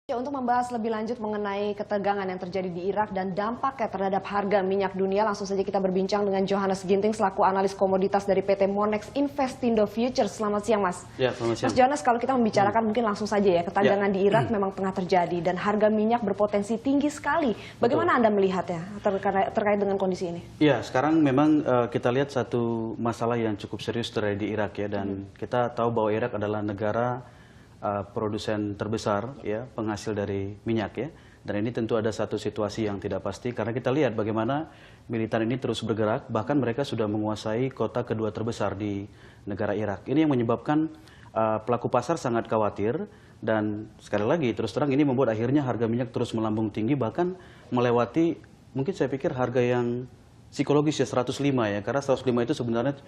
Ya, untuk membahas lebih lanjut mengenai ketegangan yang terjadi di Irak dan dampaknya terhadap harga minyak dunia, langsung saja kita berbincang dengan Johannes Ginting selaku analis komoditas dari PT Monex Investindo Futures. Selamat siang, Mas. Ya, selamat siang. Mas Johannes, kalau kita membicarakan mungkin langsung saja ya, ketegangan di Irak memang tengah terjadi dan harga minyak berpotensi tinggi sekali. Bagaimana Anda melihatnya terkait dengan kondisi ini? Ya, sekarang memang kita lihat satu masalah yang cukup serius terjadi di Irak ya, dan kita tahu bahwa Irak adalah negara produsen terbesar ya, penghasil dari minyak ya, dan ini tentu ada satu situasi yang tidak pasti karena kita lihat bagaimana militer ini terus bergerak, bahkan mereka sudah menguasai kota kedua terbesar di negara Irak. Ini yang menyebabkan pelaku pasar sangat khawatir, dan sekali lagi terus terang ini membuat akhirnya harga minyak terus melambung tinggi, bahkan melewati mungkin saya pikir harga yang psikologis ya 105 ya, karena 105 itu sebenarnya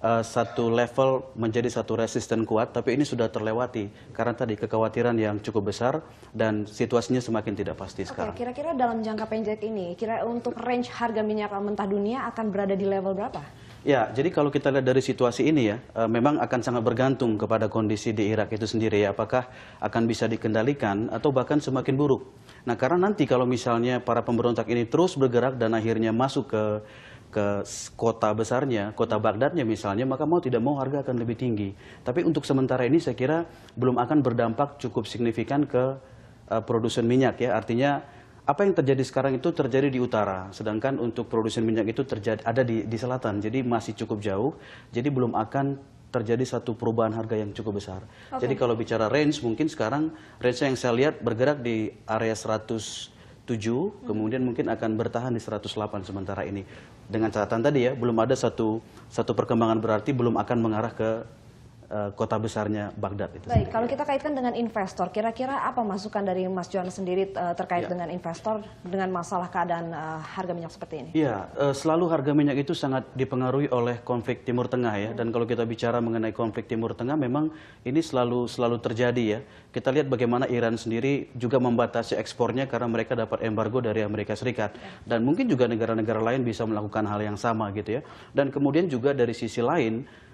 satu level menjadi satu resisten kuat, tapi ini sudah terlewati karena tadi kekhawatiran yang cukup besar dan situasinya semakin tidak pasti sekarang. Kira-kira dalam jangka pendek ini, kira untuk range harga minyak mentah dunia akan berada di level berapa? Ya, jadi kalau kita lihat dari situasi ini ya, memang akan sangat bergantung kepada kondisi di Irak itu sendiri ya, apakah akan bisa dikendalikan atau bahkan semakin buruk. Nah, karena nanti kalau misalnya para pemberontak ini terus bergerak dan akhirnya masuk ke kota besarnya, kota Baghdadnya misalnya, maka mau tidak mau harga akan lebih tinggi. Tapi untuk sementara ini saya kira belum akan berdampak cukup signifikan ke produsen minyak ya, artinya apa yang terjadi sekarang itu terjadi di utara, sedangkan untuk produsen minyak itu ada di selatan, jadi masih cukup jauh, jadi belum akan terjadi satu perubahan harga yang cukup besar. Jadi kalau bicara range, mungkin sekarang range yang saya lihat bergerak di area 107, kemudian mungkin akan bertahan di 108 sementara ini. Dengan catatan tadi ya, belum ada satu perkembangan berarti belum akan mengarah ke kota besarnya Baghdad itu. Baik, kalau kita kaitkan dengan investor, kira-kira apa masukan dari Mas Johannes sendiri terkait dengan investor dengan masalah keadaan harga minyak seperti ini? Iya, selalu harga minyak itu sangat dipengaruhi oleh konflik Timur Tengah ya. Dan kalau kita bicara mengenai konflik Timur Tengah, memang ini selalu terjadi ya. Kita lihat bagaimana Iran sendiri juga membatasi ekspornya karena mereka dapat embargo dari Amerika Serikat. Dan mungkin juga negara-negara lain bisa melakukan hal yang sama gitu ya. Dan kemudian juga dari sisi lain,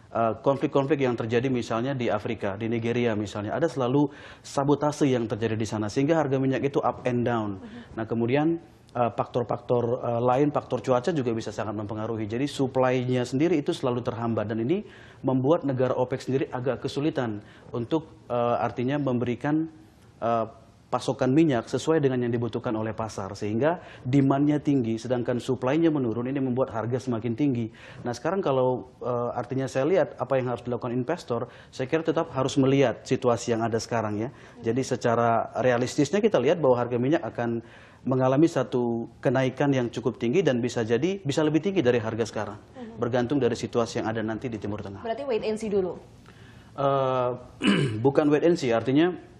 konflik-konflik yang terjadi misalnya di Afrika, di Nigeria misalnya, ada selalu sabotase yang terjadi di sana sehingga harga minyak itu up and down. Nah, kemudian faktor-faktor lain, faktor cuaca juga bisa sangat mempengaruhi. Jadi supply-nya sendiri itu selalu terhambat, dan ini membuat negara OPEC sendiri agak kesulitan untuk artinya memberikan pasokan minyak sesuai dengan yang dibutuhkan oleh pasar, sehingga demand-nya tinggi sedangkan supply-nya menurun. Ini membuat harga semakin tinggi. Nah, sekarang kalau artinya saya lihat apa yang harus dilakukan investor, saya kira tetap harus melihat situasi yang ada sekarang ya. Jadi secara realistisnya kita lihat bahwa harga minyak akan mengalami satu kenaikan yang cukup tinggi dan bisa lebih tinggi dari harga sekarang, bergantung dari situasi yang ada nanti di Timur Tengah. Berarti wait and see dulu? Bukan wait and see, artinya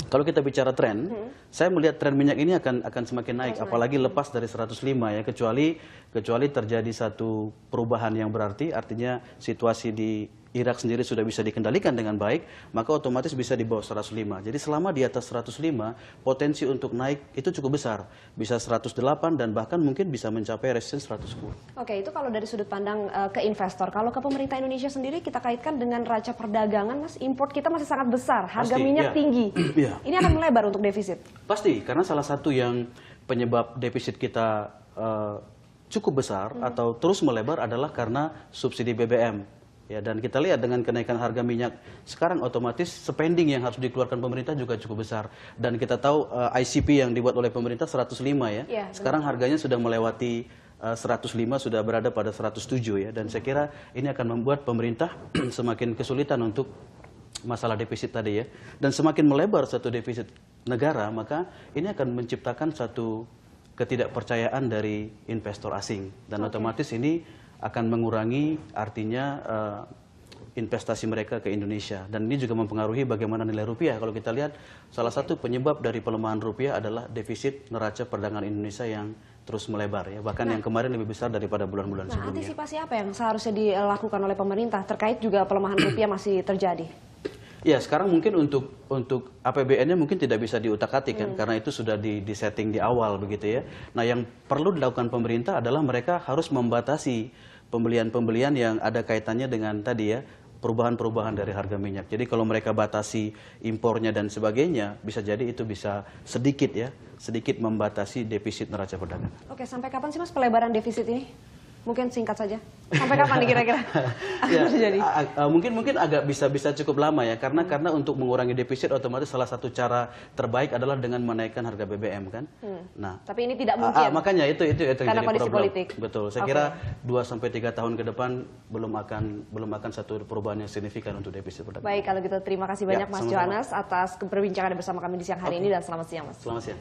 kalau kita bicara tren, saya melihat tren minyak ini akan semakin naik, apalagi lepas dari 105 ya, kecuali terjadi satu perubahan yang berarti, artinya situasi di Irak sendiri sudah bisa dikendalikan dengan baik, maka otomatis bisa di bawah 105. Jadi selama di atas 105, potensi untuk naik itu cukup besar, bisa 108 dan bahkan mungkin bisa mencapai resistance 110. Oke, itu kalau dari sudut pandang ke investor. Kalau ke pemerintah Indonesia sendiri kita kaitkan dengan raca perdagangan, Mas, import kita masih sangat besar, harga minyak tinggi. Ini akan melebar untuk defisit? Pasti, karena salah satu yang penyebab defisit kita cukup besar atau terus melebar adalah karena subsidi BBM. Ya, dan kita lihat dengan kenaikan harga minyak sekarang, otomatis spending yang harus dikeluarkan pemerintah juga cukup besar. Dan kita tahu ICP yang dibuat oleh pemerintah 105 ya. Sekarang harganya sudah melewati 105, sudah berada pada 107 ya. Dan saya kira ini akan membuat pemerintah semakin kesulitan untuk masalah defisit tadi ya. Dan semakin melebar satu defisit negara, maka ini akan menciptakan satu ketidakpercayaan dari investor asing. Dan otomatis ini akan mengurangi artinya investasi mereka ke Indonesia. Dan ini juga mempengaruhi bagaimana nilai rupiah. Kalau kita lihat, salah satu penyebab dari pelemahan rupiah adalah defisit neraca perdagangan Indonesia yang terus melebar ya. Bahkan yang kemarin lebih besar daripada bulan-bulan sebelumnya. Antisipasi apa yang seharusnya dilakukan oleh pemerintah terkait juga pelemahan rupiah masih terjadi? Ya, sekarang mungkin untuk APBN-nya mungkin tidak bisa diutak-atik kan, karena itu sudah di-setting di awal begitu ya. Nah, yang perlu dilakukan pemerintah adalah mereka harus membatasi pembelian-pembelian yang ada kaitannya dengan tadi ya, perubahan-perubahan dari harga minyak. Jadi kalau mereka batasi impornya dan sebagainya, bisa jadi itu bisa sedikit membatasi defisit neraca perdagangan. Oke, sampai kapan sih Mas pelebaran defisit ini? Mungkin singkat saja. Sampai kapan nih kira-kira akan Ya, terjadi? mungkin agak bisa cukup lama ya, karena untuk mengurangi defisit otomatis salah satu cara terbaik adalah dengan menaikkan harga BBM kan. Nah, Tapi ini tidak mungkin. makanya itu yang Karena jadi kondisi problem. politik. Betul. Saya kira 2-3 tahun ke depan belum akan satu perubahan yang signifikan untuk defisit perdagangan. Baik, kalau gitu terima kasih Ya, banyak Mas sama-sama. Johannes atas perbincangan bersama kami di siang hari ini dan selamat siang Mas. Selamat siang.